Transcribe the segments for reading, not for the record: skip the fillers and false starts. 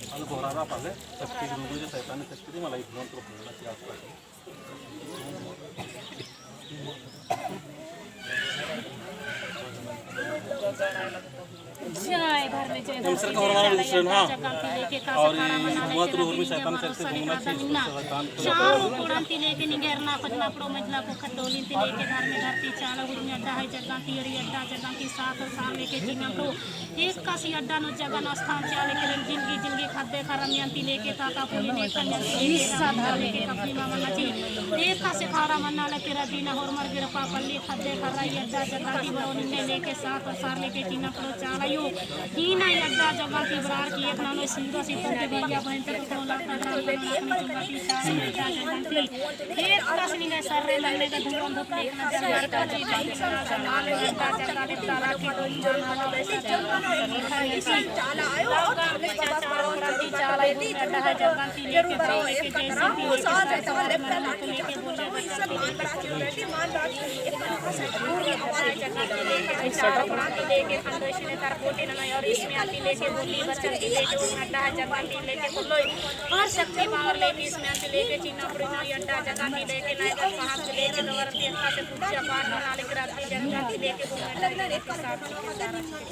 Kalau orang apa le? Tapi dulu je saya tanya sekali malah ibu untuk bulan siapa? जय घर में जय हम सरकार वाला दूसरे ना और बहुत रूह में शैतान करते घूमना चाहिए शाम कोड़ंती लेके निगरना पटना प्रो मजला को खटोली ते लेके घर में धरती चाला गुड़ में अड्डा है जगह की अरी अड्डा जगह की साथ और साल लेके चिन्ना प्रो एक का सी अड्डा नो जगह नो स्थान चाले के जिंदगी जिंदगी खाद्य खरमियंती लेके काका पुली ने कन्या लेके कपली मामा नची एक का से खारा मन्ना लेके रदीना और मर गिर पापल्ली खाद्य खराई अड्डा जगह की बरोनी में लेके साथ और साल लेके चिन्ना प्रो चाला यो ही ना अड्डा जगह की बरार की एक नानो सीधा सीधा के भैया बहन तक तो लाता एक कसनी ने सर रे लगने का धुआं धुप देखना जगह का जी नाल अड्डा जगह के ताला की तो जाना वैसे चाला आयो क्रांति चाला अड्डा है जगह की लेके जाओ के जैसे भी सवारे मन को लेके बोले मान बात एक पूरी हमारे जगह की लेके चाला क्रांति लेके खंडोश ने तार कोटी ना और इसमें आती लेके बोली बचन की लेके अड्डा है जगह की लेके बोलो और शक्ति पावर लेके इसमें आती लेके चीना पुरीना अड्डा जगह की लेके नायक कहां से लेके नवरती अच्छा से पूजा पाठ बना लेके रात्रि जगह की लेके बोलो अड्डा एक साथ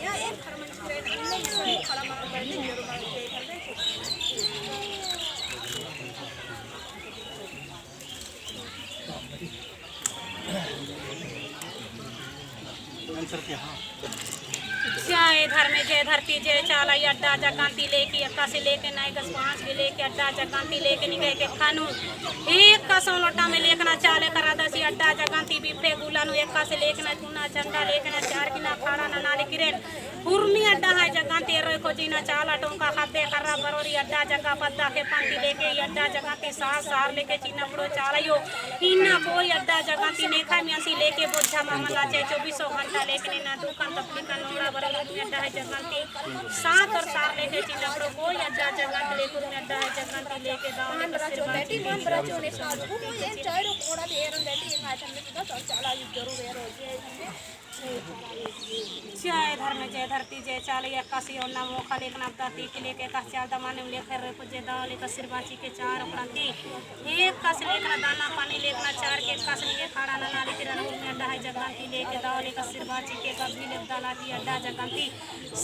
या एक हरमन ट्रेन नहीं खड़ा मार बैठे आंसर क्या हाँ जय धर में जय धरती जय चाला अड्डा जगांती लेके अक्का से लेके नाई गस पांच के लेके अड्डा जगांती लेके निकल के खानू एक का सोलोटा में लेकना चाले करा दसी अड्डा जगांती बिफे गुलानु एक का से लेकना चुना चंदा लेकना चार की ना खाड़ा ना नाली किरेन उर्मी अड्डा है जगांती रो को जीना चाला टोंका खाते करा बरोरी अड्डा जगह पद्दा के पंक्ति लेके अड्डा जगांती सास सार लेके चीना बड़ो चाला यो इना कोई अड्डा जगांती नेखा मियासी लेके बोझा मामला चे 24 घंटा लेके ना दुकान तपली का नोड़ा अड्डा है जगंती सात और सार लेके चिन्ना कोई अड्डा जगंती लेके अड्डा है जगंती लेके गांव में बेटी मन बराचो ने साथ को ये चारो कोड़ा दे रन बेटी भाषण में तो चला जरूर है रोज जय धर्म जय धरती जय चाल काशी और नाम मोखा लेखना दाती के लेके का चाल दमाने में लेकर रे पूजे दाल का सिरबाची के चार क्रांति एक का से लेकर दाना पानी लेकर चार के का से ये खाड़ा ना नाली के रंग में अड्डा है जगंती लेके दाल का सिरबाची के कभी ले दाला की अड्डा जगंती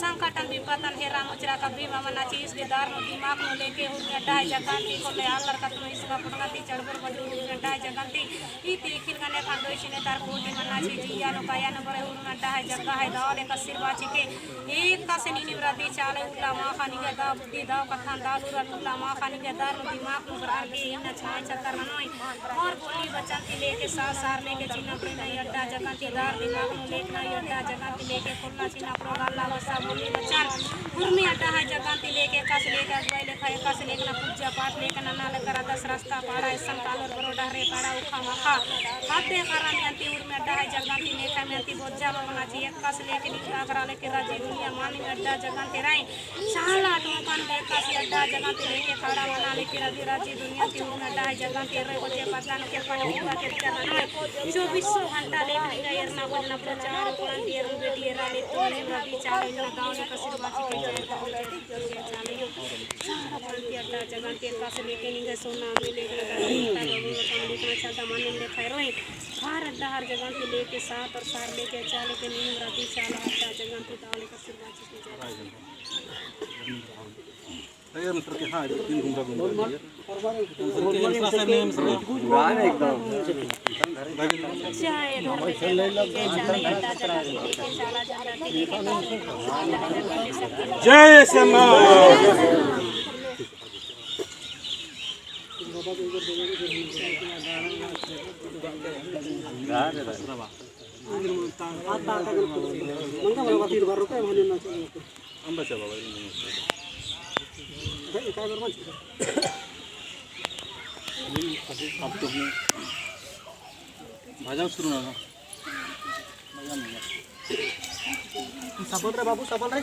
संकटन विपतन हे रामोचरा कभी मामना चीज के दार नो दिमाग नो लेके हुन अड्डा है जगंती को ले आकर का तो इसका पटगाती चढ़बर बडू अड्डा है जगंती ई तिखिल गने खांडोश ने तार कोटी मना छी जिया नो काया न बरे हुन अड्डा है जगह है दाल का सिरबाची के एक का से नीनी व्रती चाले उला मा खानी के दा बुद्धि दा कथान दालू उला मा खानी के दार नो दिमाग नो बरार के इन छाय चक्कर मनोई और बोली बच्चा के लेके साथ सार लेके चिन्ना पे नहीं अड्डा जगह के दार दिमाग नो लेके अड्डा जगह के लेके खुलना चिन्ना प्रो गाला वसा बोली बच्चा उर्मी अड्डा है जगह के लेके कस लेके अगवाई लेखा कस लेके ना पूजा पाठ लेके ना नाल करा 10 रास्ता पाड़ा संकाल और बरोडा रे पाड़ा उखा मखा खाते करा में अंति उर्मी अड्डा है जगह के नेका में अंति बोझा मना चाहिए कस लेके निकला करा लेके राजी दुनिया मानी अड्डा जगह के राई साला टोकन लेका से अड्डा जगह के लेके खड़ा बना लेके राजी दुनिया की उर्मी अड्डा है जगह के रे बच्चे पता न के पानी पूरा के चला 24 घंटा लेके गए ना बजना प्रचार कुरान दिए बेटी रा ले तो ने रवि चार इन गांव ने कसिरबाची के जय चाले यो सारा पंथी अड्डा जगह के पास लेके निगे सोना में लेके लेकर चलता माने ले खैरोई हर अड्डा हर जगह के लेके साथ और सार लेके चाले के नीम रवि चाला अड्डा जगह के दाले कसिरबाची के जय अरे मिस्टर के हाँ दिन घूमता घूमता जय श्यामा भाजा सुरू ना सपोर्ट रे बाबू सपोर्ट रे